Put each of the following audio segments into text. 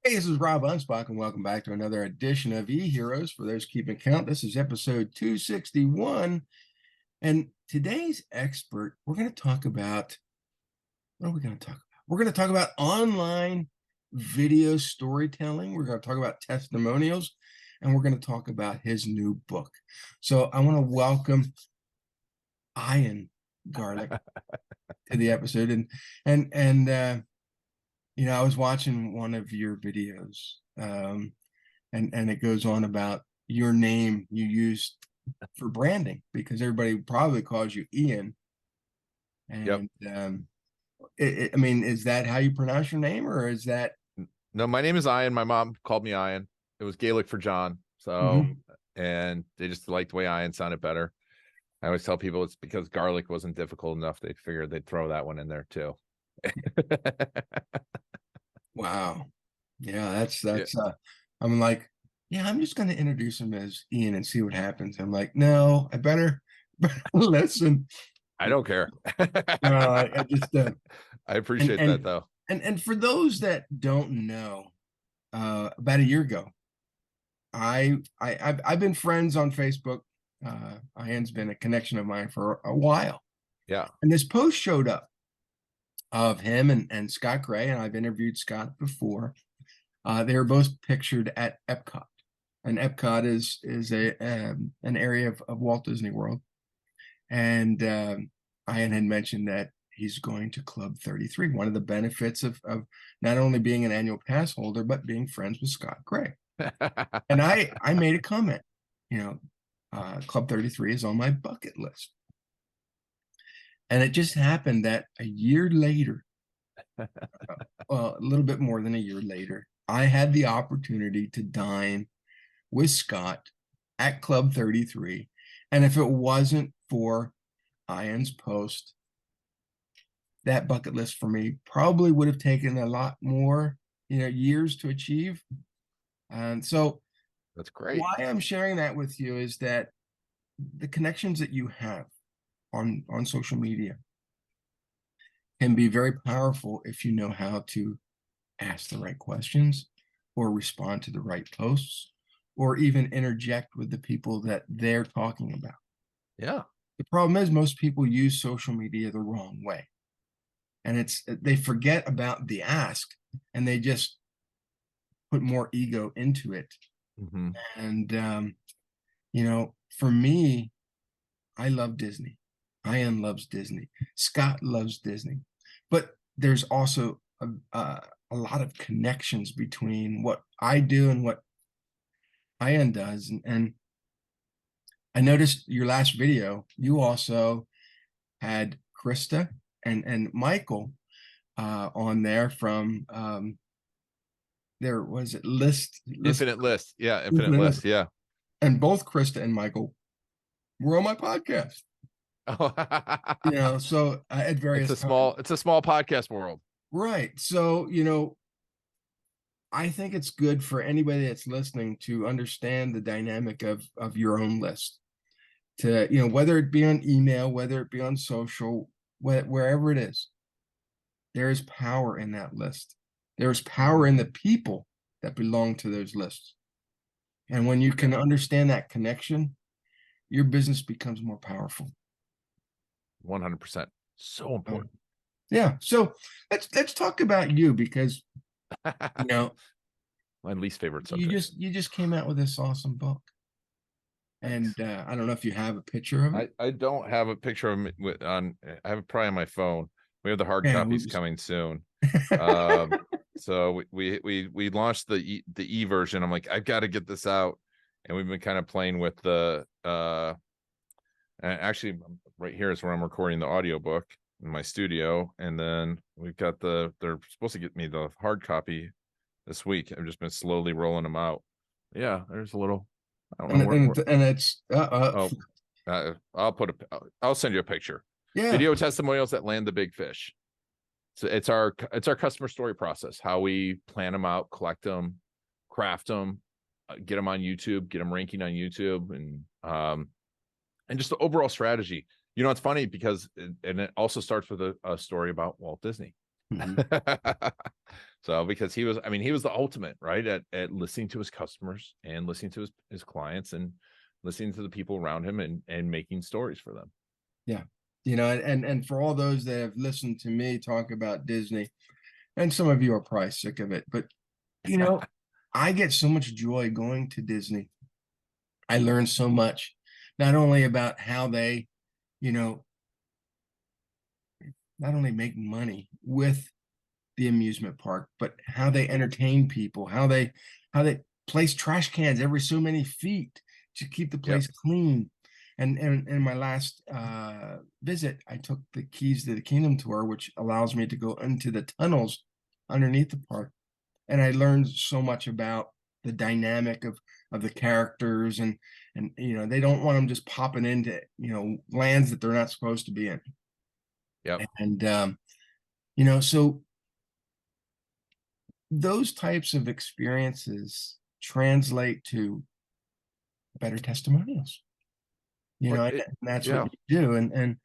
Hey, this is Rob Anspach, and welcome back to another edition of E-Heroes. For those keeping count, this is episode 261. And today's expert, we're going to talk about, what are we going to talk about? We're going to talk about online video storytelling. We're going to talk about testimonials, and we're going to talk about his new book. So I want to welcome Ian Garlic to the episode. I was watching one of your videos, and it goes on about your name you used for branding because everybody probably calls you Ian. Yep. And I mean, is that how you pronounce your name, or is that? No, my name is Ian. My mom called me Ian. It was Gaelic for John. So, Mhm. and they just liked the way Ian sounded better. I always tell people it's because garlic wasn't difficult enough. They figured they'd throw that one in there too. Wow. Yeah, Yeah. I'm like, yeah, I'm just going to introduce him as Ian and see what happens. I'm like, no, I better listen. I don't care. I just I and appreciate that and though. and for those that don't know, about a year ago, I've been friends on Facebook. Ian's been a connection of mine for a while, Yeah. and this post showed up of him and Scott Gray, and I've interviewed Scott before. They were both pictured at Epcot, and Epcot is a an area of Walt Disney World, and Ian had mentioned that he's going to Club 33. One of the benefits of not only being an annual pass holder but being friends with Scott Gray. And I made a comment, you know, Club 33 is on my bucket list. And it just happened that a year later, well, a little bit more than a year later, I had the opportunity to dine with Scott at Club 33. And if it wasn't for Ian's post, that bucket list for me probably would have taken a lot more, years to achieve. And so That's great. why I'm sharing that with you is that the connections that you have on social media can be very powerful if you know how to ask the right questions or respond to the right posts or even interject with the people that they're talking about. Yeah. The problem is most people use social media the wrong way, and they forget about the ask and they just put more ego into it. Hmm. And for me, I love Disney. Ian loves Disney. Scott loves Disney. But there's also a lot of connections between what I do and what Ian does. And I noticed your last video, you also had Krista and Michael on there from there was it list Infinite list. Yeah. Infinite list. Yeah. and both Krista and Michael were on my podcast. So at various times. It's a small podcast world. Right. So, I think it's good for anybody that's listening to understand the dynamic of your own list. To, whether it be on email, whether it be on social, wherever it is, there is power in that list. There is power in the people that belong to those lists. And when you can understand that connection, your business becomes more powerful. 100%. So important. Yeah. So let's talk about you because you know My least favorite you subject. just came out with this awesome book. And Thanks. I don't know if you have a picture of it. I don't have a picture of on. I have it probably on my phone. We have the hard Yeah. copies coming soon. Um, so we launched the e version. I'm like, I've got to get this out, and we've been kind of playing with the and actually right here is where I'm recording the audiobook in my studio, and then we've got they're supposed to get me the hard copy this week. I've just been slowly rolling them out. Yeah, there's a little. I don't know and it's oh, I'll send you a picture. yeah. Video testimonials that land the big fish. So it's our customer story process, how we plan them out, collect them, craft them, get them on YouTube, get them ranking on YouTube, and just the overall strategy. It's funny because it also starts with a story about Walt Disney. Mhm. So because he was, I mean, he was the ultimate, right? At listening to his customers and listening to his clients and listening to the people around him and making stories for them. Yeah. And for all those that have listened to me talk about Disney, and some of you are probably sick of it, but you know, I get so much joy going to Disney. I learn so much, not only about how they, you know, not only make money with the amusement park, but how they entertain people, how they place trash cans every so many feet to keep the Yep. place clean. And in my last visit, I took the Keys to the Kingdom tour, which allows me to go into the tunnels underneath the park, and I learned so much about the dynamic of the characters, and they don't want them just popping into lands that they're not supposed to be in. Yep. And so those types of experiences translate to better testimonials. What And it, that's what yeah. you do. And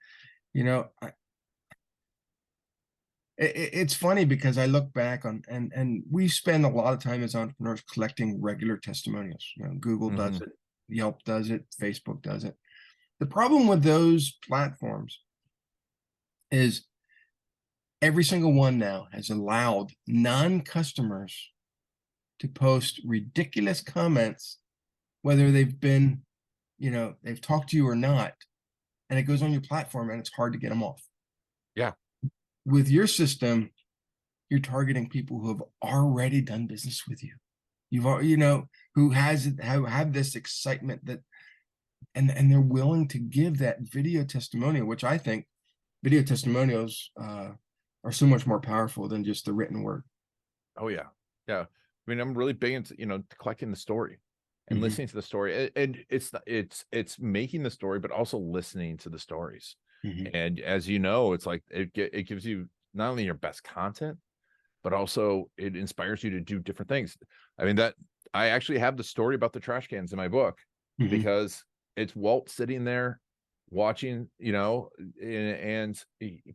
you know, I, it's funny because I look back on and we spend a lot of time as entrepreneurs collecting regular testimonials. Google does Hmm. it, Yelp does it, Facebook does it. The problem with those platforms is every single one now has allowed non-customers to post ridiculous comments, whether they've talked to you or not, and it goes on your platform and it's hard to get them off. Yeah. With your system, you're targeting people who have already done business with you. Who have this excitement that and they're willing to give that video testimonial, which I think video testimonials are so much more powerful than just the written word. Oh yeah. Yeah. I mean, I'm really big into, collecting the story and Mhm. listening to the story. And it's making the story, but also listening to the stories. Mhm. And as you know, it's like it gives you not only your best content, but also it inspires you to do different things. I mean, that I actually have the story about the trash cans in my book Mhm. because it's Walt sitting there watching, and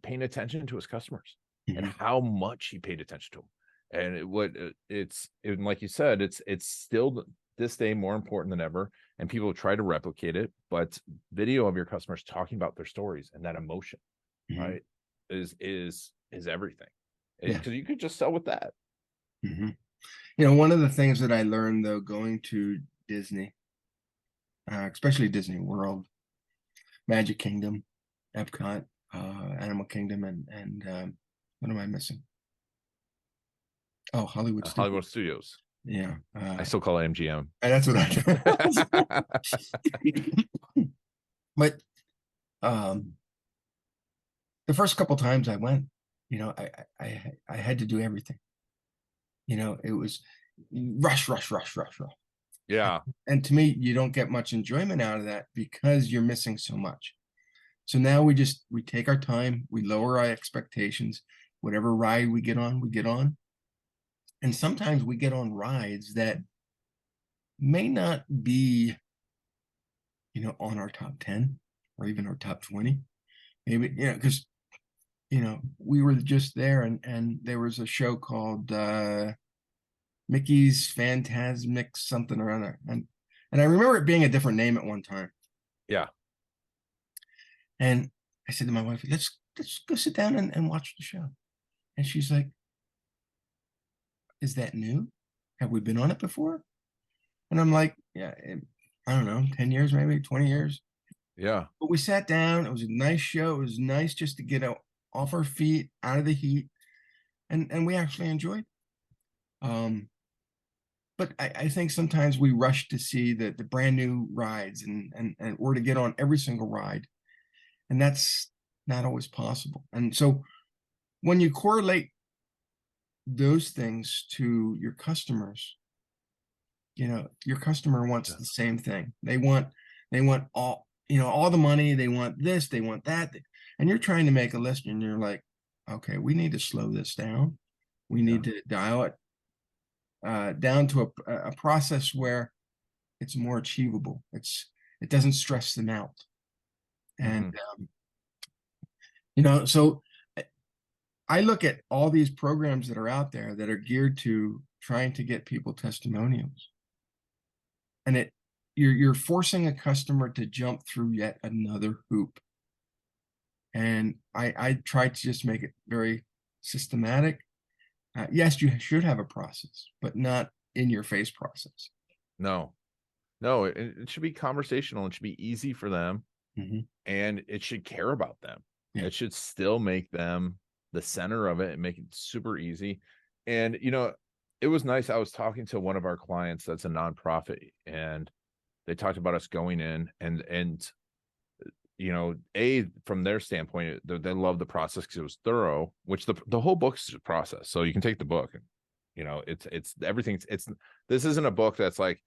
paying attention to his customers and Mhm. how much he paid attention to them. And like you said, it's still this day more important than ever. And people try to replicate it, but video of your customers talking about their stories and that emotion, Mhm. right, is everything. Yeah. Because you could just sell with that. Mhm. One of the things that I learned though going to Disney, especially Disney World, Magic Kingdom, Epcot, Animal Kingdom, and what am I missing? Oh, Hollywood Studios. Hollywood Studios. Yeah, I still call it MGM. and that's what I. But um, the first couple times I went, I had to do everything. It was rush, rush, rush, rush, rush. Yeah. And to me, you don't get much enjoyment out of that because you're missing so much. So now we take our time, we lower our expectations. Whatever ride we get on, we get on. And sometimes we get on rides that may not be, on our top 10 or even our top 20. Maybe, because, we were just there and there was a show called Mickey's Phantasmic something or other. And I remember it being a different name at one time. Yeah. And I said to my wife, let's go sit down and watch the show. And she's like, is that new? Have we been on it before? And I'm like, yeah, I don't know, 10 years, maybe 20 years. Yeah. But we sat down. It was a nice show. It was nice just to get off our feet, out of the heat. And we actually enjoyed it. But I think sometimes we rush to see the brand new rides and or to get on every single ride. And that's not always possible. And so when you correlate those things to your customers, your customer wants Yeah. the same thing. They want all the money, they want this, they want that. And you're trying to make a list and you're like, okay, we need to slow this down. We Yeah. need to dial it down to a process where it's more achievable. It doesn't stress them out. And Hmm. so I look at all these programs that are out there that are geared to trying to get people testimonials, and you're forcing a customer to jump through yet another hoop. And I try to just make it very systematic. Yes, you should have a process, but not in your face process. No, no, it should be conversational. It should be easy for them, and it should care about them. Yeah. It should still make them the center of it and make it super easy. And it was nice. I was talking to one of our clients that's a nonprofit, and they talked about us going in and from their standpoint, they love the process because it was thorough, which the whole book's a process. So you can take the book and it's everything's this isn't a book that's like,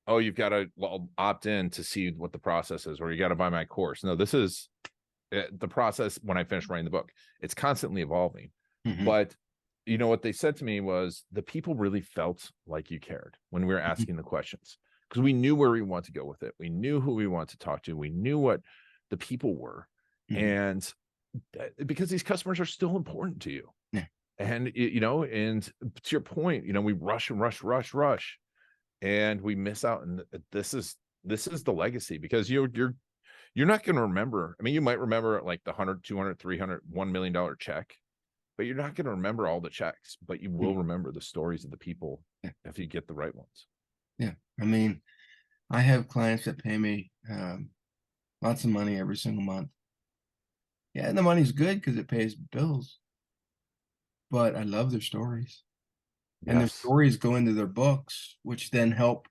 oh, you've got to opt in to see what the process is, or you got to buy my course. No, this is the process. When I finish writing the book, it's constantly evolving. But what they said to me was the people really felt like you cared when we were asking the questions, because we knew where we want to go with it. We knew who we want to talk to. We knew what the people were. And because these customers are still important to you. Yeah. And, and to your point, we rush and rush, and we miss out. And this is the legacy, because you're not going to remember. I mean, you might remember like the 100, 200, 300, $1 million check, but you're not going to remember all the checks, but you will remember the stories of the people if you get the right ones. Yeah. I mean, I have clients that pay me lots of money every single month. Yeah, and the money's good because it pays bills. But I love their stories. And their stories go into their books, which then help,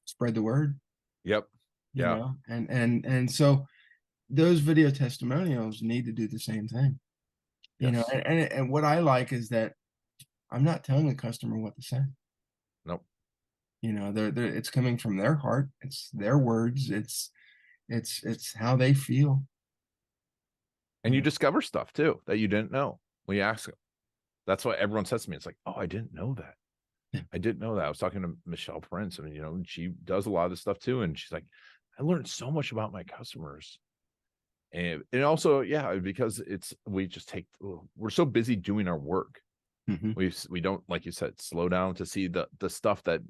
spread the word. Yep. Yeah. And so those video testimonials need to do the same thing. And what I like is that I'm not telling the customer what to say. Nope. It's coming from their heart. It's their words. It's how they feel. And you discover stuff too that you didn't know when you ask them. That's what everyone says to me. It's like, oh, I didn't know that. Yeah. I didn't know that. I was talking to Michelle Prince, and she does a lot of this stuff too. And she's like, I learned so much about my customers. And also, yeah, because we're so busy doing our work. We don't, like you said, slow down to see the stuff that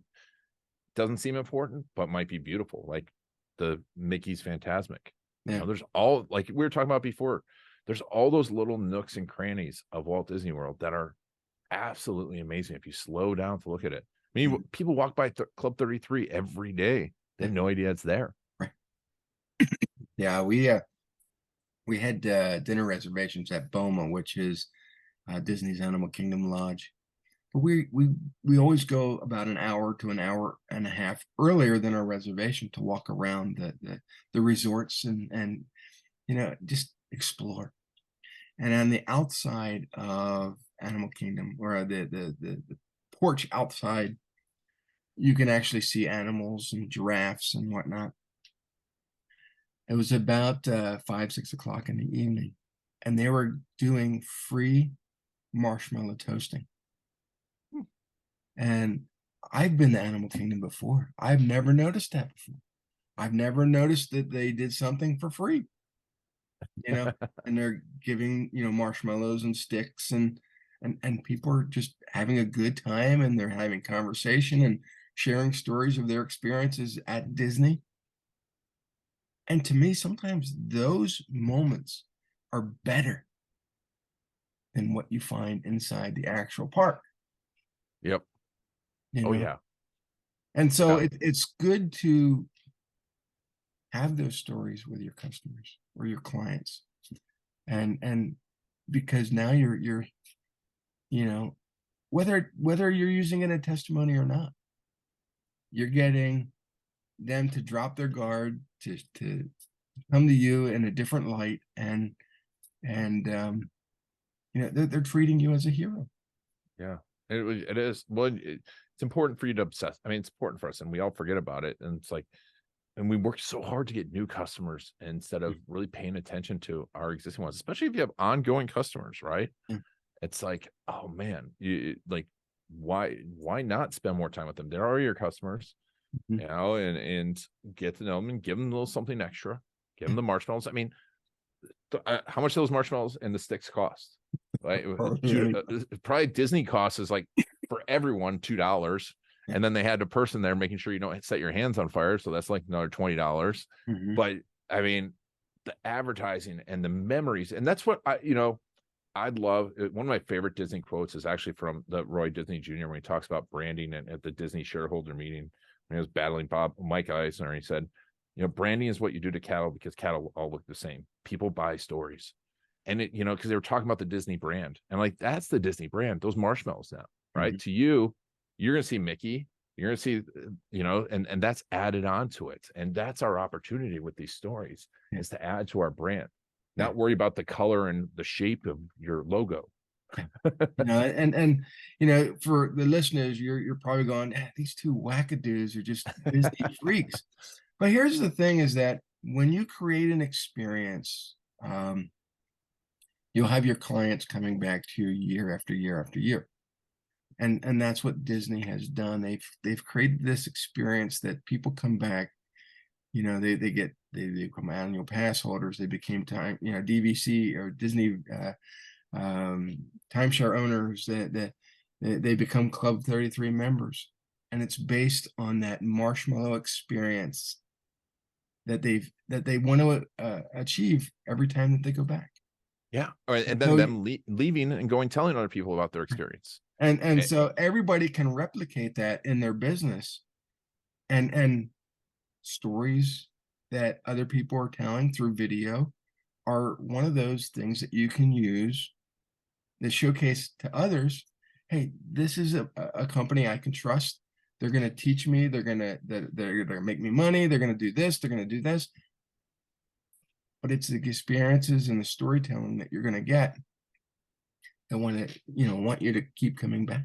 doesn't seem important but might be beautiful, like the Mickey's Fantasmic. Yeah. There's all, like we were talking about before, there's all those little nooks and crannies of Walt Disney World that are absolutely amazing if you slow down to look at it. I mean, people walk by Club 33 every day. They have no idea it's there. Right. Yeah, we had dinner reservations at Boma, which is Disney's Animal Kingdom Lodge. But we always go about an hour to an hour and a half earlier than our reservation to walk around the resorts and just explore. And on the outside of Animal Kingdom, or the porch outside, you can actually see animals and giraffes and whatnot. It was about 5, 6 o'clock in the evening, and they were doing free marshmallow toasting. And I've been to Animal Kingdom before. I've never noticed that before. I've never noticed that they did something for free, and they're giving, marshmallows and sticks, and people are just having a good time, and they're having conversation and sharing stories of their experiences at Disney. And to me, sometimes those moments are better than what you find inside the actual park. Yep. Oh, yeah. And so it's good to have those stories with your customers or your clients. And because now you're whether you're using it in a testimony or not, you're getting them to drop their guard, to come to you in a different light, and they're treating you as a hero. Yeah, it is. Well, it's important for you to obsess. I mean, it's important for us, and we all forget about it. And it's like, and we work so hard to get new customers instead of really paying attention to our existing ones, especially if you have ongoing customers, right? It's like, oh man, why not spend more time with them? They're already your customers, and get to know them and give them a little something extra. Give them the marshmallows. I mean, how much those marshmallows and the sticks cost? Right, Really? probably Disney costs is like for everyone $2, and then they had a person there making sure you don't set your hands on fire, so that's like another $20. Mhm. But I mean, the advertising and the memories, and that's what I'd love. One of my favorite Disney quotes is actually from the Roy Disney Jr. when he talks about branding and at the Disney shareholder meeting when he was battling Mike Eisner. He said, branding is what you do to cattle because cattle all look the same. People buy stories. And because they were talking about the Disney brand. And like, that's the Disney brand, those marshmallows now, right? Mhm. To you, you're going to see Mickey, you're going to see, and that's added on to it. And that's our opportunity with these stories Yeah. is to add to our brand, Yeah. not worry about the color and the shape of your logo. And for the listeners, you're probably going, these two wackadoos are just Disney freaks. But here's the thing: is that when you create an experience, you'll have your clients coming back to you year after year after year, and that's what Disney has done. They've created this experience that people come back. They become annual pass holders. They became DVC or Disney timeshare owners. That they become Club 33 members, and it's based on that marshmallow experience that they want to achieve every time that they go back. Yeah. And then So, them leaving and going telling other people about their experience. and Eh, so everybody can replicate that in their business, and stories that other people are telling through video are one of those things that you can use that showcase to others. Hey, this is a company I can trust. They're going to teach me. They're going to make me money. They're going to do this. They're going to do this. But it's the experiences and the storytelling that you're going to get that want you to keep coming back.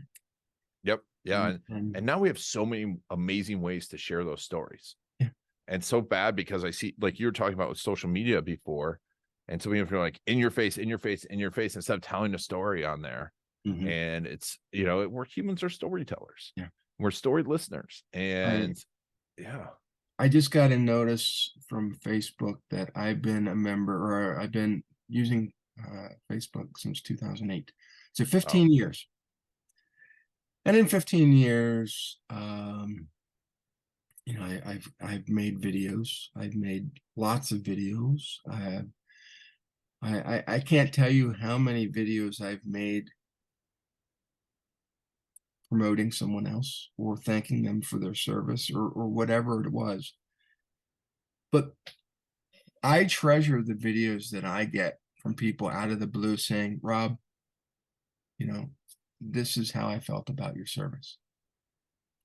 Yep. Yeah. And And now we have so many amazing ways to share those stories. yeah. And so bad because I see, like you were talking about with social media before. And so we feel like in your face, instead of telling a story on there. Mhm. And it's, we're humans are storytellers. Yeah. We're story listeners. And yeah. I just got a notice from Facebook that I've been a member, or I've been using Facebook since 2008. So Oh, 15 years. And in 15 years, I've made videos. I've made lots of videos. I can't tell you how many videos I've made promoting someone else or thanking them for their service or whatever it was. But I treasure the videos that I get from people out of the blue saying, Rob, this is how I felt about your service.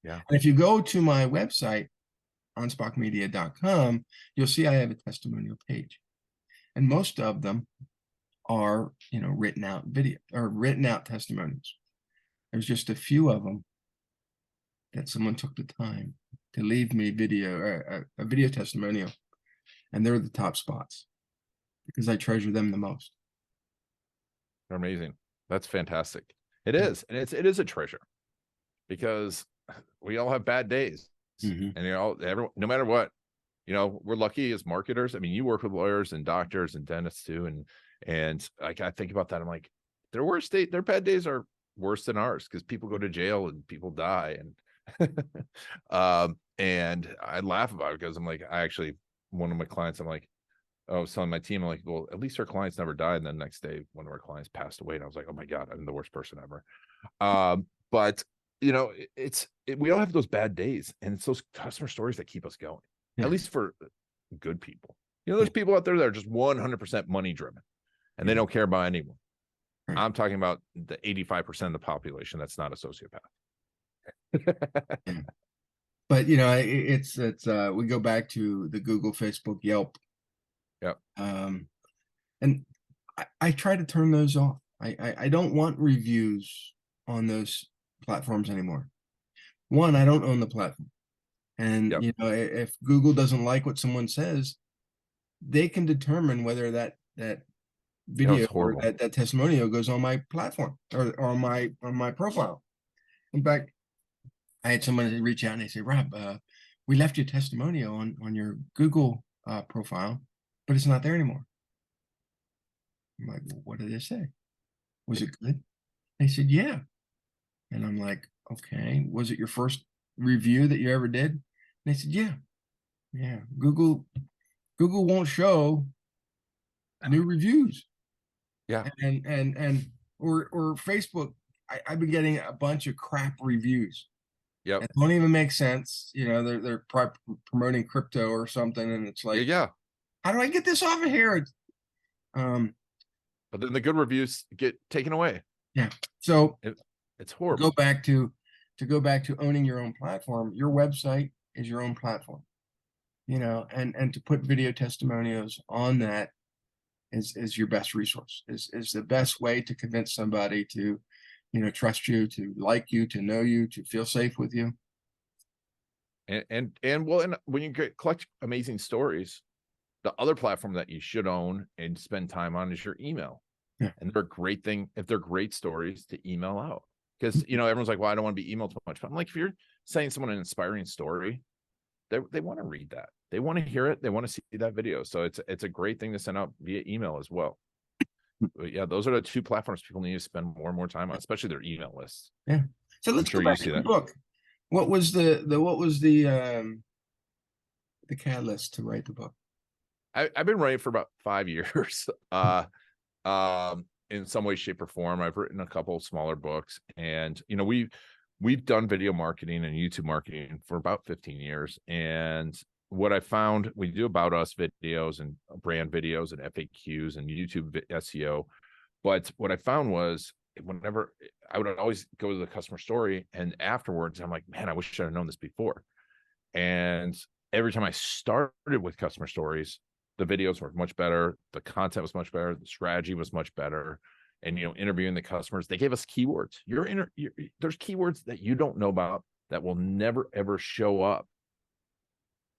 yeah. And if you go to my website, anspachmedia.com, you'll see I have a testimonial page. And most of them are, written out video or written out testimonials. There's just a few of them that someone took the time to leave me a video testimonial, and they're the top spots because I treasure them the most. They're amazing. That's fantastic. It is. And it is a treasure because we all have bad days. Mhm. And everyone, no matter what, we're lucky as marketers. I mean, you work with lawyers and doctors and dentists too. And like, I think about that. I'm like, their bad days are worse than ours because people go to jail and people die. And, and I laugh about it because I'm like, one of my clients, I'm like, I was telling my team, I'm like, well, at least our clients never died. And then the next day, one of our clients passed away. And I was like, oh my God, I'm the worst person ever. But we all have those bad days, and it's those customer stories that keep us going, Yeah. at least for good people. There's people out there that are just 100% money driven and they don't care about anyone. Right. I'm talking about the 85% of the population that's not a sociopath. Yeah. But it's we go back to the Google, Facebook, Yelp. Yep. And I try to turn those off. I don't want reviews on those platforms anymore. One, I don't own the platform. And Yep. if Google doesn't like what someone says, they can determine whether that video It's or horrible. that testimonial goes on my platform or on my profile. In fact, I had someone reach out and they say, Rob, we left your testimonial on your Google profile, but it's not there anymore. I'm like, well, what did they say? Was it good? They said, yeah. And I'm like, okay, was it your first review that you ever did? And they said, yeah, yeah. Google won't show new reviews. Yeah. And or Facebook. I've been getting a bunch of crap reviews Yep. that don't even make sense. You know, they're promoting crypto or something, and it's Yeah. like, Yeah. how do I get this off of here? Um, But then the good reviews get taken away. yeah. So It's to horrible. go back to owning your own platform. Your website is your own platform. You know, and to put video testimonials on that is your best resource. Is the best way to convince somebody to, you know, trust you, to like you, to know you, to feel safe with you. And well, and when you collect amazing stories, the other platform that you should own and spend time on is your email. Yeah. And they're a great thing if they're great stories to email out. Because you know, everyone's like, well, I don't want to be emailed too much. But I'm like, if you're saying someone an inspiring story, they want to read that. They want to hear it. They want to see that video. So it's a great thing to send out via email as well. But yeah, those are the two platforms people need to spend more and more time on, especially their email lists. Yeah. So let's sure go you back see to the that. book. What was the catalyst to write the book? I've been writing for about 5 years. In some way, shape, or form. I've written a couple of smaller books, and you know, we've done video marketing and YouTube marketing for about 15 years. And what I found, we do about us videos and brand videos and FAQs and YouTube SEO. But what I found was whenever I would always go to the customer story, and afterwards I'm like, man, I wish I'd have known this before. And every time I started with customer stories, the videos were much better, the content was much better, the strategy was much better. And you know, interviewing the customers, they gave us keywords. There's keywords that you don't know about that will never ever show up,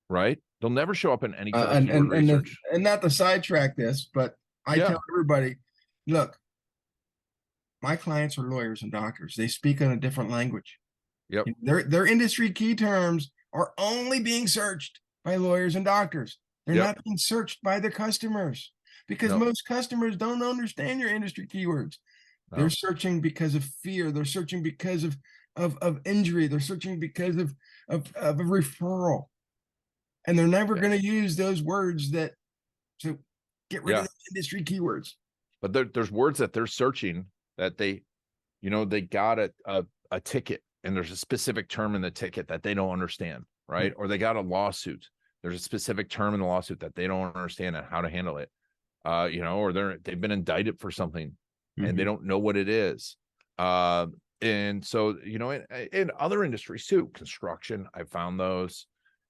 right? They'll never show up in any kind of keyword research. And not to sidetrack this, but I Yeah. tell everybody, look, my clients are lawyers and doctors. They speak in a different language. Yep. Their industry key terms are only being searched by lawyers and doctors. They're Yep. not being searched by the customers, because No. most customers don't understand your industry keywords. No. They're searching because of fear. They're searching because of injury. They're searching because of a referral. And they're never Yeah. going to use those words that to get rid Yeah. of the industry keywords. But there's words that they're searching that they, you know, they got a ticket, and there's a specific term in the ticket that they don't understand, right? Or they got a lawsuit. There's a specific term in the lawsuit that they don't understand and how to handle it. You know, or they've been indicted for something and they don't know what it is. And so, you know, in other industries too, construction, I found those,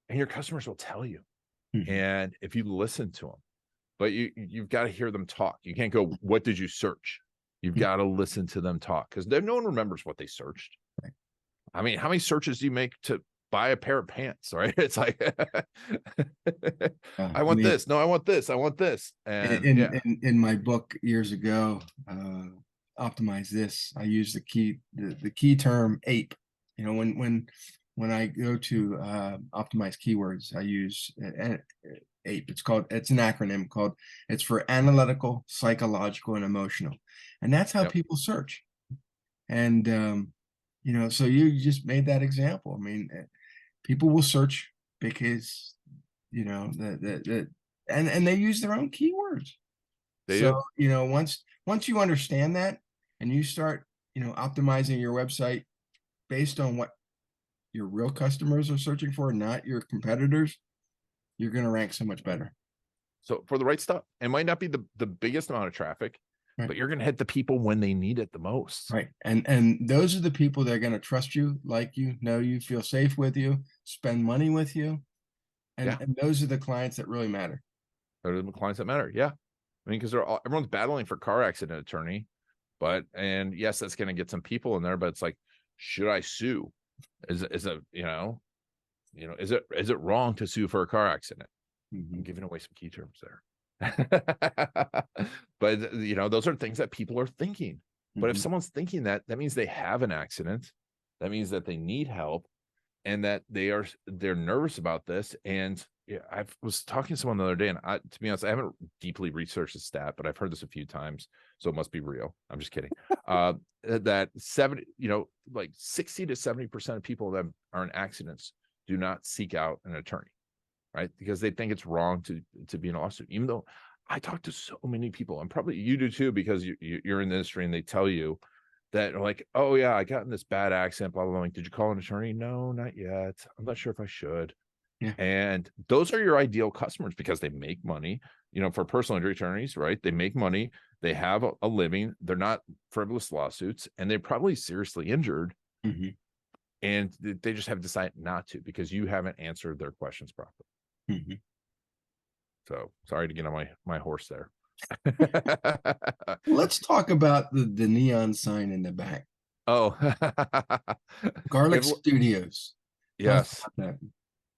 and your customers will tell you. And if you listen to them, but you've got to hear them talk. You can't go, what did you search? You've got to listen to them talk, because no one remembers what they searched. Right. I mean, how many searches do you make to buy a pair of pants, right? It's like, I want this. No, I want this. I want this. And in my book years ago, optimize this, I use the key term APE. You know, when I go to optimize keywords, I use APE. It's an acronym called, it's for analytical, psychological, and emotional. And that's how people search. And you know, so you just made that example. I mean, people will search because, you know, and they use their own keywords. So, you know, once you understand that, and you start, you know, optimizing your website based on what your real customers are searching for, not your competitors, you're going to rank so much better. So for the right stuff, it might not be the biggest amount of traffic, but you're going to hit the people when they need it the most. Right. And those are the people that are going to trust you, like you, know you, feel safe with you, spend money with you. And those are the clients that really matter. Those are the clients that matter. Yeah. I mean, because everyone's battling for car accident attorney, and yes, that's going to get some people in there, but it's like, should I sue? Is it, is it wrong to sue for a car accident? I'm giving away some key terms there. But you know, those are things that people are thinking. But if someone's thinking that means they have an accident. That means that they need help, and that they're nervous about this. And I was talking to someone the other day, and to be honest, I haven't deeply researched the stat, but I've heard this a few times, so it must be real. I'm just kidding. That 60 to 70% of people that are in accidents do not seek out an attorney, right? Because they think it's wrong to be in a lawsuit. Even though I talk to so many people, and probably you do too, because you're in the industry, and they tell you that, like, oh yeah, I got in this bad accident, blah blah blah. Like, did you call an attorney? No, not yet. I'm not sure if I should. Yeah. And those are your ideal customers because they make money, for personal injury attorneys, right? They make money, they have a living, they're not frivolous lawsuits, and they're probably seriously injured. Mhm. And they just have decided not to because you haven't answered their questions properly. Mhm. So sorry to get on my horse there. Let's talk about the neon sign in the back. Oh, Garlic Studios. Tell us yes. about that.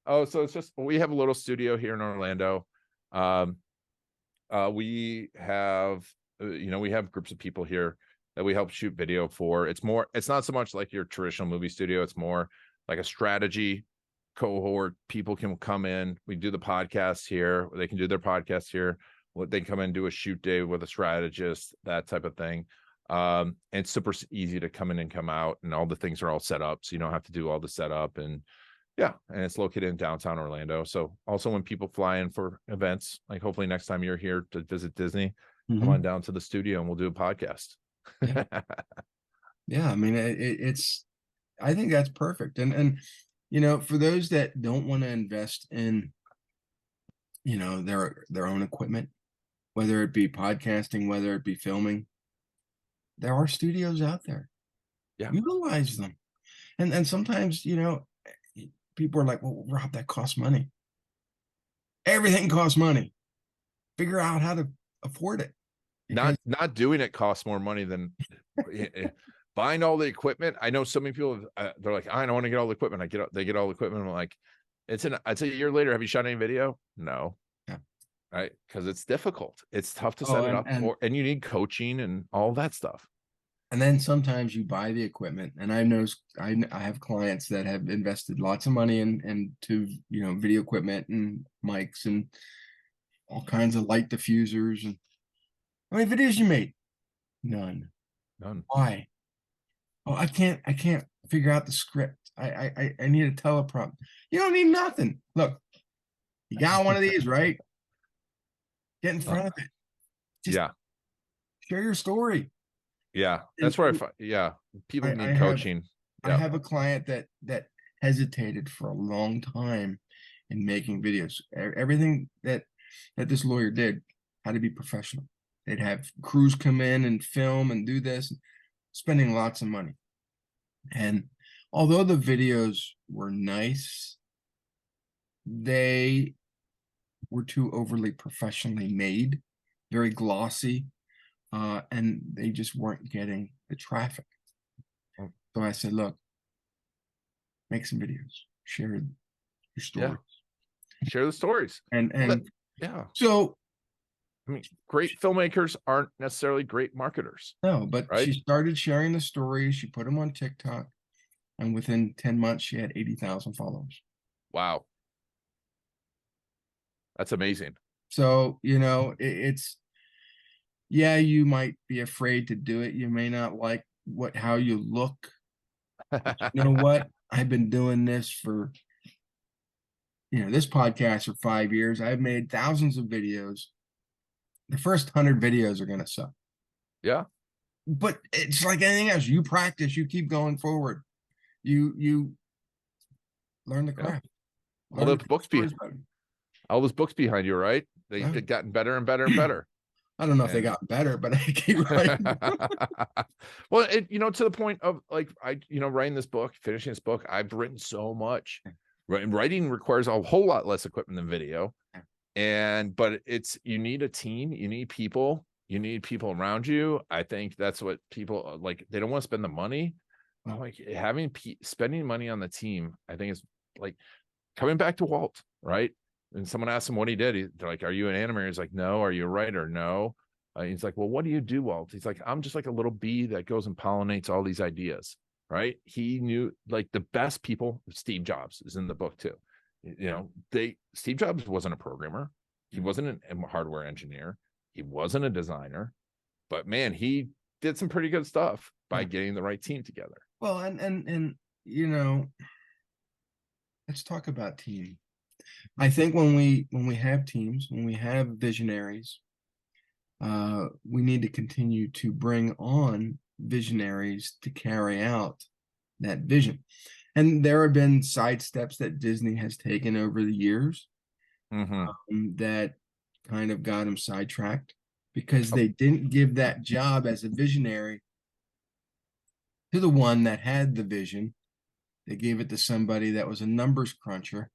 Oh, so it's just, we have a little studio here in Orlando. We have, we have groups of people here that we help shoot video for. It's not so much like your traditional movie studio. It's more like a strategy cohort. People can come in. We do the podcast here. They can do their podcast here. They come in and do a shoot day with a strategist, that type of thing. And it's super easy to come in and come out, and all the things are all set up, so you don't have to do all the setup. And yeah, and it's located in downtown Orlando. So also when people fly in for events, like hopefully next time you're here to visit Disney, come on down to the studio and we'll do a podcast. Yeah. Yeah, I mean, I think that's perfect. And for those that don't want to invest in, their own equipment, whether it be podcasting, whether it be filming, there are studios out there. Yeah. Utilize them. And sometimes, people are like, well, Rob, that costs money. Everything costs money. Figure out how to afford it. Not doing it costs more money than buying all the equipment. I know so many people, they're like, I don't want to get all the equipment. They get all the equipment. I'm like, it's a year later. Have you shot any video? No. Yeah. Right. Because it's difficult. It's tough to set it up, and you need coaching and all that stuff. And then sometimes you buy the equipment, and I have clients that have invested lots of money into video equipment and mics and all kinds of light diffusers. And how many videos you made? None. Why? Oh, I can't figure out the script. I need a teleprompter. You don't need nothing. Look, you got one of these, right? Get in front of it. Just share your story. Yeah, that's where people need coaching. I have a client that hesitated for a long time in making videos. Everything that this lawyer did had to be professional. They'd have crews come in and film and do this, spending lots of money. And although the videos were nice, they were too overly professionally made, very glossy, and they just weren't getting the traffic. So I said, look, make some videos, share your stories. Share the stories. And yeah. So I mean, great filmmakers aren't necessarily great marketers. No, but she started sharing the stories. She put them on TikTok, and within 10 months, she had 80,000 followers. Wow. That's amazing. So, it's, you might be afraid to do it. You may not like how you look. You know what? I've been doing this for, this podcast for 5 years. I've made thousands of videos. The first 100 videos are going to suck. Yeah. But it's like anything else. You practice, you keep going forward. You learn the craft. All those books behind you, right? They've gotten better and better and better. I don't know if they got better, but I keep writing. Well, to the point of writing this book, finishing this book, I've written so much. Writing requires a whole lot less equipment than video. But you need a team, you need people around you. I think that's what people like. They don't want to spend the money. Like spending money on the team, I think is like coming back to Walt, right? And someone asked him what he did. They're like, "Are you an animator?" He's like, "No." "Are you a writer?" "No." He's like, "Well, what do you do, Walt?" He's like, "I'm just like a little bee that goes and pollinates all these ideas." Right? He knew like the best people. Steve Jobs is in the book too. Steve Jobs wasn't a programmer. He wasn't a hardware engineer. He wasn't a designer, but man, he did some pretty good stuff by getting the right team together. Well, and let's talk about team. I think when we have teams, when we have visionaries, we need to continue to bring on visionaries to carry out that vision. And there have been side steps that Disney has taken over the years that kind of got them sidetracked because they didn't give that job as a visionary to the one that had the vision. They gave it to somebody that was a numbers cruncher.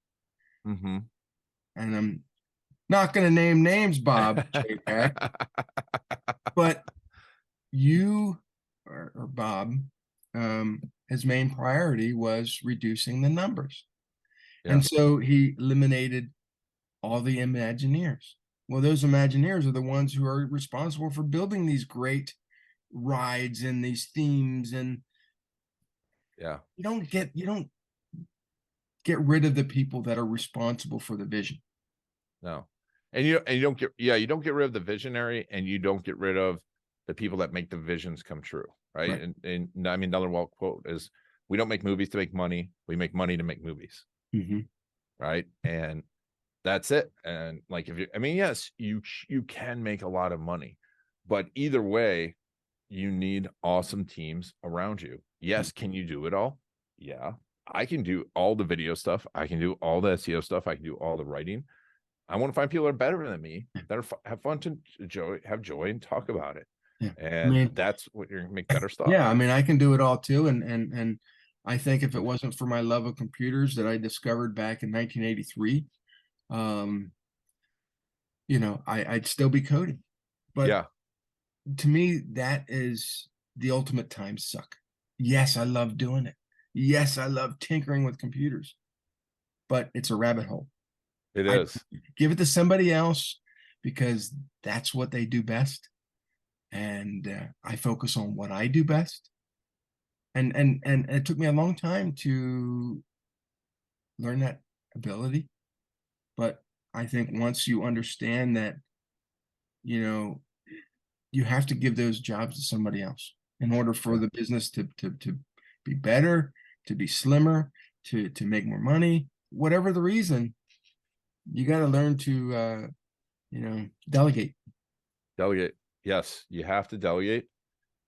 And I'm not going to name names, Bob, but you or Bob, his main priority was reducing the numbers. And so he eliminated all the Imagineers. Well, those Imagineers are the ones who are responsible for building these great rides and these themes. And you don't get rid of the people that are responsible for the vision. No. And you don't get rid of the visionary, and you don't get rid of the people that make the visions come true. Right. And I mean, another Walt quote is, we don't make movies to make money. We make money to make movies. Right. And that's it. And like, yes, you can make a lot of money, but either way, you need awesome teams around you. Yes. Can you do it all? Yeah. I can do all the video stuff. I can do all the SEO stuff. I can do all the writing. I want to find people that are better than me, that have fun to have joy and talk about it. And that's what you're going to make better stuff. Yeah. I mean, I can do it all too. And I think if it wasn't for my love of computers that I discovered back in 1983, I'd still be coding. But to me, that is the ultimate time suck. Yes, I love doing it. Yes, I love tinkering with computers, but it's a rabbit hole. It is. Give it to somebody else because that's what they do best. And I focus on what I do best. And it took me a long time to learn that ability. But I think once you understand that, you have to give those jobs to somebody else in order for the business to be better, to be slimmer, to make more money, whatever the reason, you got to learn to, delegate. Delegate. Yes, you have to delegate.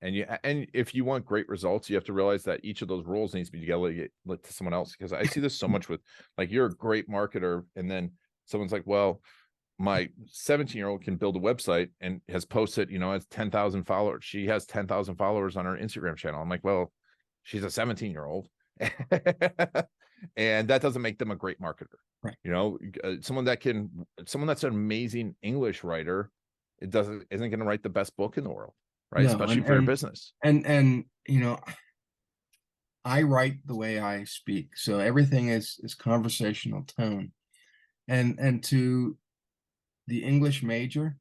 And if you want great results, you have to realize that each of those roles needs to be delegated to someone else. Because I see this so much with, like, you're a great marketer, and then someone's like, well, my 17-year-old can build a website and has posted, has 10,000 followers. She has 10,000 followers on her Instagram channel. I'm like, well, she's a 17-year-old. And that doesn't make them a great marketer. Right. Someone that's an amazing English writer, isn't going to write the best book in the world. Right. No, especially for your business. And I write the way I speak. So everything is conversational tone. And to the English major,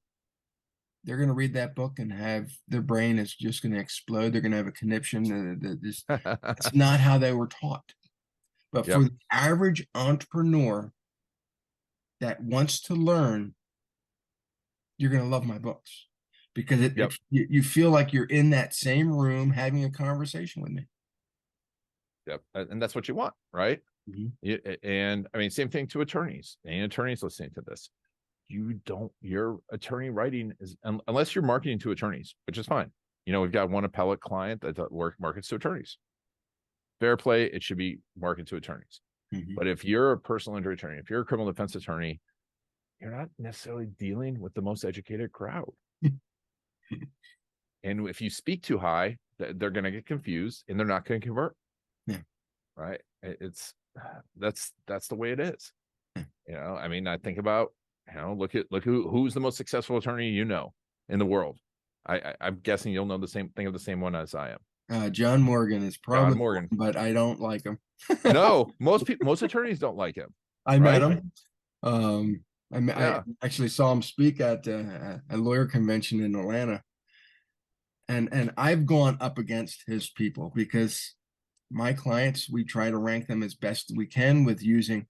they're going to read that book and have their brain is just going to explode. They're going to have a conniption. That's not how they were taught. But for the average entrepreneur that wants to learn, you're going to love my books because you feel like you're in that same room having a conversation with me. Yep. And that's what you want, right? And I mean, same thing to attorneys. Any attorneys listening to this, your attorney writing is, unless you're marketing to attorneys, which is fine. We've got one appellate client that markets to attorneys. Fair play, it should be marketed to attorneys. But if you're a personal injury attorney, if you're a criminal defense attorney, you're not necessarily dealing with the most educated crowd. And if you speak too high, they're going to get confused and they're not going to convert. Right. That's the way it is. I mean, I think about, look who's the most successful attorney in the world. I'm guessing you'll know the same one as I am. John Morgan is probably John Morgan, but I don't like him. No, most attorneys don't like him. I met him. I actually saw him speak at a lawyer convention in Atlanta, and I've gone up against his people because my clients, we try to rank them as best we can with using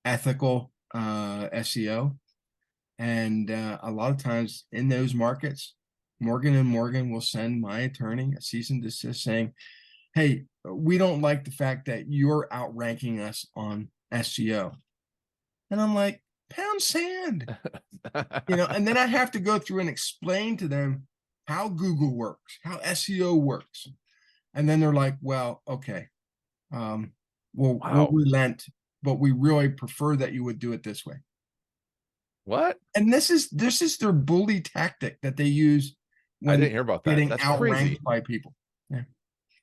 ethical SEO. And a lot of times in those markets, Morgan and Morgan will send my attorney a cease and desist saying, hey, we don't like the fact that you're outranking us on SEO. And I'm like, pound sand, and then I have to go through and explain to them how Google works, how SEO works. And then they're like, well, okay, we'll relent, but we really prefer that you would do it this way. What? And this is their bully tactic that they use I when didn't hear about that. getting That's outranked crazy. by people. Yeah.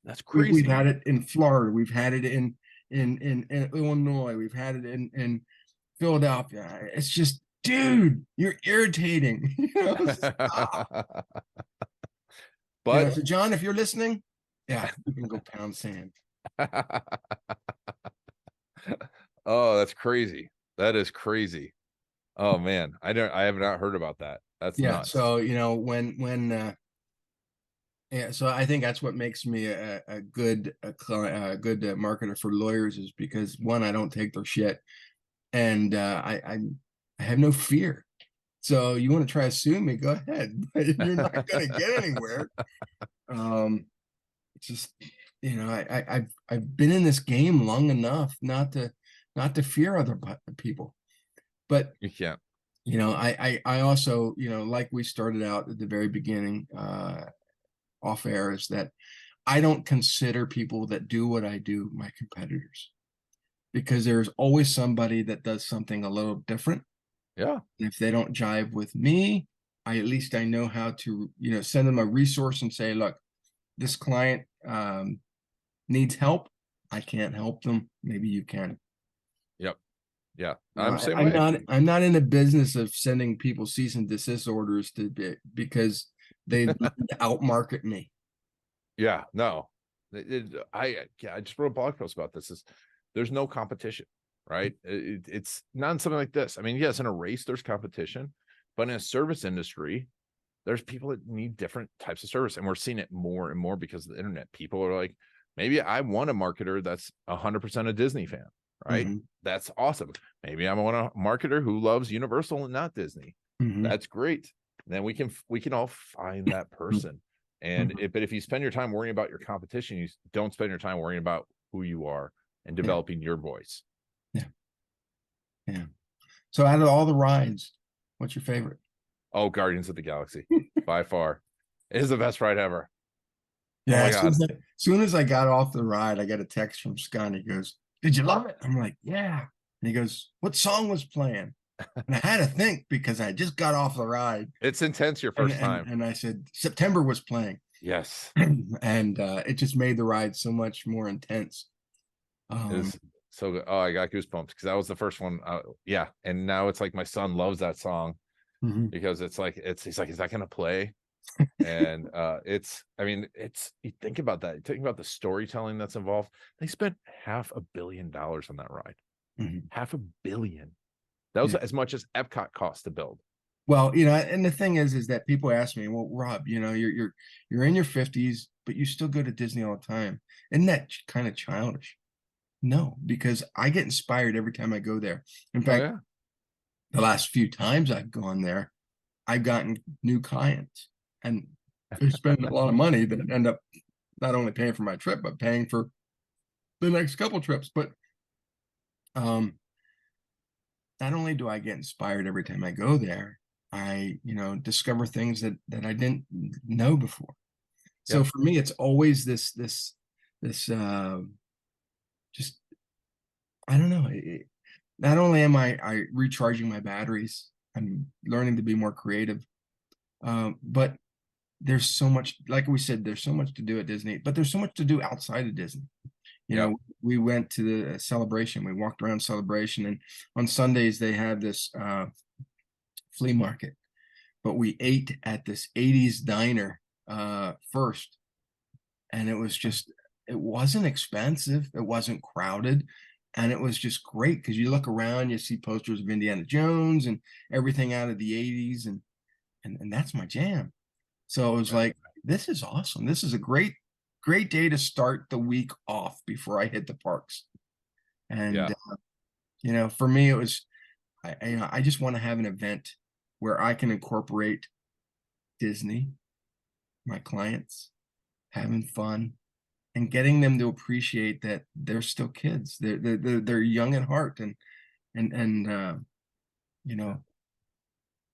That's crazy. We've had it in Florida. We've had it in Illinois. We've had it in Philadelphia. It's just, dude, you're irritating. But so John, if you're listening, yeah, you can go pound sand. Oh, that's crazy. That is crazy. Oh man, I have not heard about that. That's nuts. So so I think that's what makes me a good marketer for lawyers, is because one, I don't take their shit, and I have no fear. So you want to try to sue me, go ahead, but you're not going to get anywhere. Just I've been in this game long enough not to fear other people, but you can't. I also, like we started out at the very beginning, off air, is that I don't consider people that do what I do my competitors, because there's always somebody that does something a little different. Yeah. And if they don't jive with me, I know how to, send them a resource and say, look, this client needs help. I can't help them. Maybe you can. Yep. Yeah. I'm not in the business of sending people cease and desist orders because they outmarket me. Yeah, no. I just wrote a blog post about this. There's no competition, right? It's not something like this. I mean, yes, in a race there's competition, but in a service industry, there's people that need different types of service, and we're seeing it more and more because of the internet. People are like, maybe I want a marketer that's 100% a Disney fan, right? Mm-hmm. That's awesome. Maybe I want a marketer who loves Universal and not Disney. Mm-hmm. That's great. Then we can all find that person. And but if you spend your time worrying about your competition, you don't spend your time worrying about who you are and developing your voice. Yeah. So out of all the rides, what's your favorite? Oh, Guardians of the Galaxy, by far. It is the best ride ever. Yeah. Oh my God. As soon as I got off the ride, I got a text from Scott. And he goes, "Did you love it?" I'm like, "Yeah." And he goes, "What song was playing?" And I had to think, because I just got off the ride. It's intense your first time. And I said, September was playing. Yes. And it just made the ride so much more intense. So good. Oh, I got goosebumps because that was the first one. Yeah. And now it's like my son loves that song because it's like, he's like, is that going to play? And you think about that. Think about the storytelling that's involved. They spent $500 million on that ride. $500 million. That was as much as Epcot cost to build. Well, and the thing is that people ask me, well, Rob, you're in your 50s, but you still go to Disney all the time. Isn't that kind of childish? No, because I get inspired every time I go there. In fact, the last few times I've gone there, I've gotten new clients, and they spend a lot of money that end up not only paying for my trip, but paying for the next couple trips. But not only do I get inspired every time I go there, I, discover things that I didn't know before. So for me, it's always this just, I don't know. Not only am I recharging my batteries, I'm learning to be more creative. But there's so much, like we said, there's so much to do at Disney, but there's so much to do outside of Disney. We went to the Celebration. We walked around Celebration, and on Sundays they have this flea market. But we ate at this 80s diner first, and it wasn't expensive. It wasn't crowded, and it was just great because you look around, you see posters of Indiana Jones and everything out of the 80s, and that's my jam. So it was like, this is awesome. This is a great day to start the week off before I hit the parks. And For me, it was, I just want to have an event where I can incorporate Disney, my clients, having fun, and getting them to appreciate that they're still kids. They're young at heart, and you know,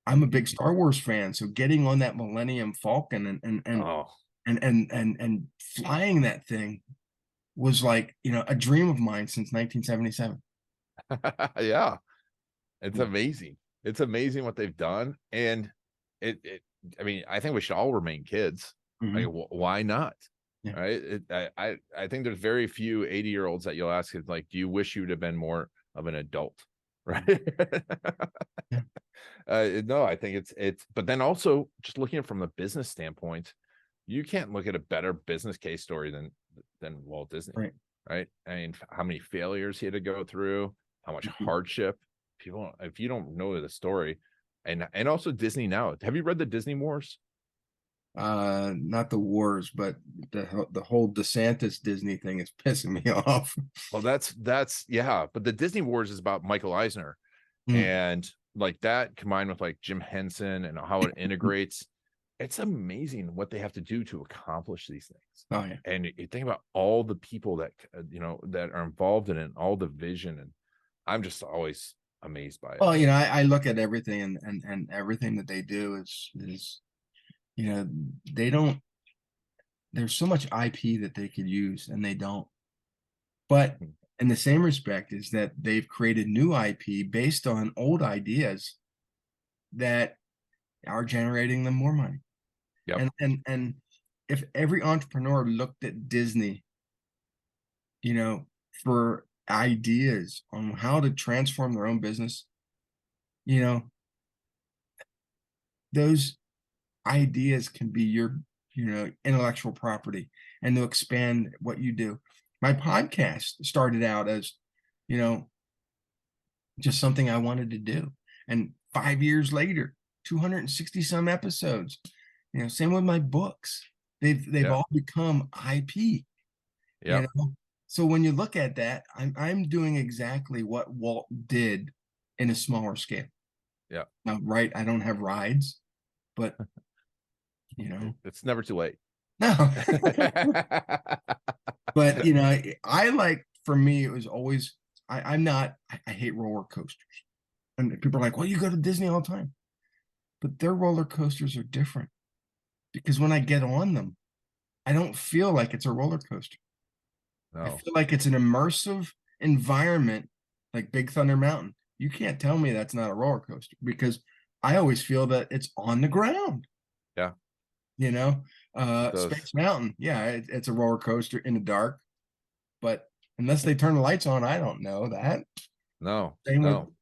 I'm a big Star Wars fan, so getting on that Millennium Falcon Oh, and flying that thing was like, a dream of mine since 1977. yeah. It's Yeah. amazing. It's amazing what they've done. And I mean, I think we should all remain kids. Like, Mhm. why not? Yeah. Right. I think there's very few 80-year-olds that you'll ask, like, do you wish you'd have been more of an adult? Right. Yeah. No, I think but then also just looking at it from a business standpoint, you can't look at a better business case story than Walt Disney. Right. Right. I mean, how many failures he had to go through, how much Mhm. hardship. People, if you don't know the story, and also Disney now. Have you read the Disney Wars? Not the wars, but the whole DeSantis Disney thing is pissing me off. Well, that's yeah, but the Disney Wars is about Michael Eisner, Mm. and like that combined with like Jim Henson and how it integrates. It's amazing what they have to do to accomplish these things. Oh yeah. And you think about all the people that that are involved in it, all the vision, and I'm just always amazed by it. Well, I look at everything and everything that they do is they don't. There's so much IP that they could use, and they don't. But Mhm. in the same respect, is that they've created new IP based on old ideas that are generating them more money. Yep. And if every entrepreneur looked at Disney, for ideas on how to transform their own business, you know, those ideas can be your, intellectual property and to expand what you do. My podcast started out as, you know, just something I wanted to do. And 5 years later, 260 some episodes. Same with my books. They've Yeah. all become IP, you Yep. know. So when you look at that, I'm doing exactly what Walt did in a smaller scale. Yeah. Now, right, I don't have rides, but It's never too late. no. But I like, for me, it was always, I'm not, I hate roller coasters. And people are like, well, you go to Disney all the time. But their roller coasters are different because when I get on them, I don't feel like it's a roller coaster. I No. feel like it's an immersive environment, like Big Thunder Mountain. You can't tell me that's not a roller coaster because I always feel that it's on the ground. Yeah. You know, Those. Space Mountain, yeah, it's a roller coaster in the dark, but unless they turn the lights on, I don't know that. No. Same with No.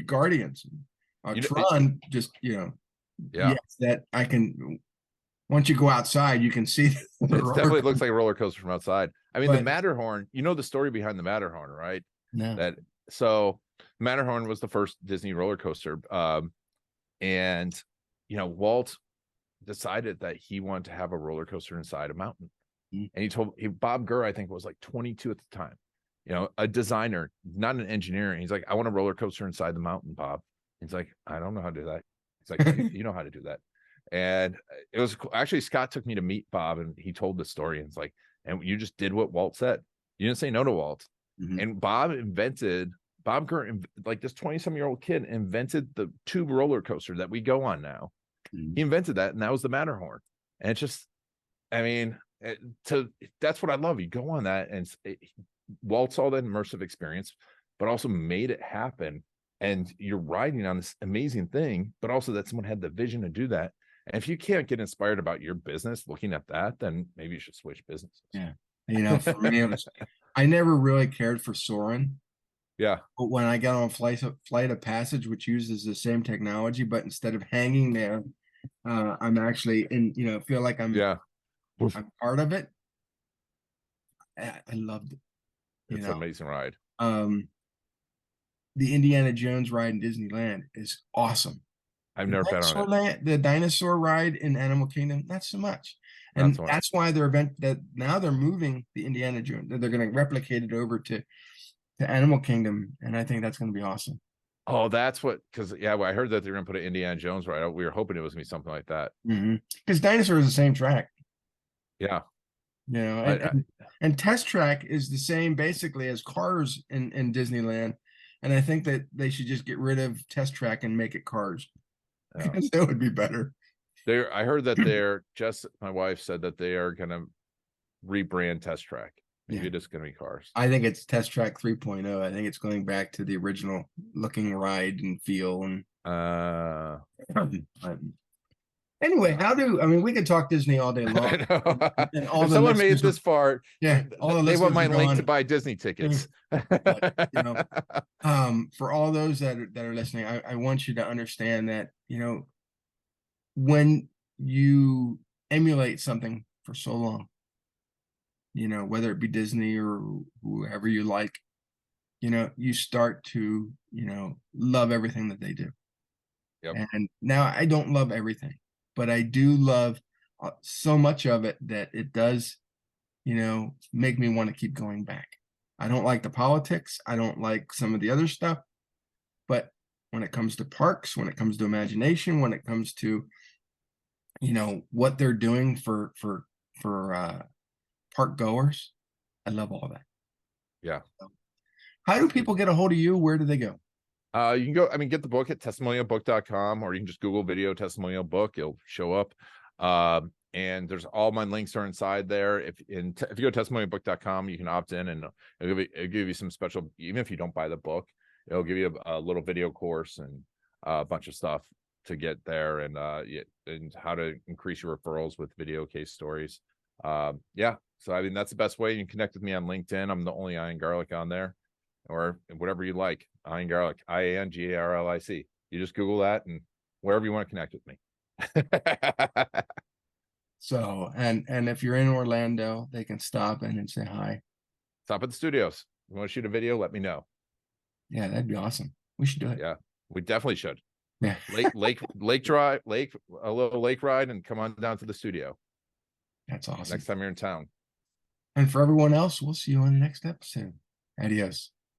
Guardians. You know. Tron, just Yeah. yes, that I can. Once you go outside, you can see the It roller definitely looks coaster. like a roller coaster from outside. I mean, the But Matterhorn. You know the story behind the Matterhorn, right? no, That so Matterhorn was the first Disney roller coaster, and Walt decided that he wanted to have a roller coaster inside a mountain. mm, And Bob Gurr, I think, was like 22 at the time, a designer, not an engineer. And he's like, I want a roller coaster inside the mountain, Bob. He's like, I don't know how to do that. He's like, you know how to do that. And it was cool. Actually, Scott took me to meet Bob, and he told the story. And it's like, and you just did what Walt said. You didn't say no to Walt. mhm, And Bob Gurr, like this 20-some-year-old kid, invented the tube roller coaster that we go on now. He mhm. invented that, and that was the Matterhorn. And it's just, I mean, that's what I love. You go on that, and Walt saw that immersive experience, but also made it happen. And you're riding on this amazing thing, but also that someone had the vision to do that. And if you can't get inspired about your business looking at that, then maybe you should switch businesses. Yeah. For me, I never really cared for soaring. Yeah. But when I got on Flight of Passage, which uses the same technology, but instead of hanging there, I'm actually feel like Yeah. I'm part of it. I loved it. It's an amazing ride. Um, the Indiana Jones ride in Disneyland is awesome. I've never been on it. The dinosaur ride in Animal Kingdom, not so much. Not And so much. that's why now they're moving the Indiana Jones. They're going to replicate it over to to Animal Kingdom, and I think that's going to be awesome. Oh, that's what, because yeah, well, I heard that they're gonna put an Indiana Jones right. We were hoping it was gonna be something like that. Because Dinosaur is the same track, Yeah. you know, I, and Test Track is the same basically as Cars in Disneyland, and I think that they should just get rid of Test Track and make it Cars yeah. because that would be better. I heard that my wife said that they are gonna rebrand Test Track. Maybe Yeah. it is gonna be Cars. I think it's Test Track 3.0. I think it's going back to the original looking ride and feel and anyway, I mean we could talk Disney all day long. I know. And all If the someone made listeners it this far, yeah, all the they want listeners my are link to gone. buy Disney tickets. But, you know, for all those that are listening, I want you to understand that, you know, when you emulate something for so long, you know, whether it be Disney or whoever you like, you know, you start to, you know, love everything that they do. Yep. And now I don't love everything, but I do love so much of it that it does, you know, make me want to keep going back. I don't like the politics. I don't like some of the other stuff. But when it comes to parks, when it comes to imagination, when it comes to, you know, what they're doing for park goers, I love all that. Yeah. How do people get a hold of you? Where do they go? You can go, I mean, get the book at testimonialbook.com, or you can just Google video testimonial book, it'll show up. And there's all my links are inside there. If you go to testimonialbook.com, you can opt in, and it'll give you some special, even if you don't buy the book, it'll give you a little video course and a bunch of stuff to get there, and how to increase your referrals with video case stories. Yeah, so I mean that's the best way. You can connect with me on LinkedIn. I'm the only Ian Garlic on there, or whatever you like. Ian Garlic, IANGARLIC. You just Google that, and wherever you want to connect with me. So, and if you're in Orlando, they can stop in and say hi. Stop at the studios. You want to shoot a video? Let me know. Yeah, that'd be awesome. We should do it. Yeah, we definitely should. Yeah. Lake drive, a little lake ride, and come on down to the studio. That's awesome. Next time you're in town. And for everyone else, we'll see you on the next episode. Adios.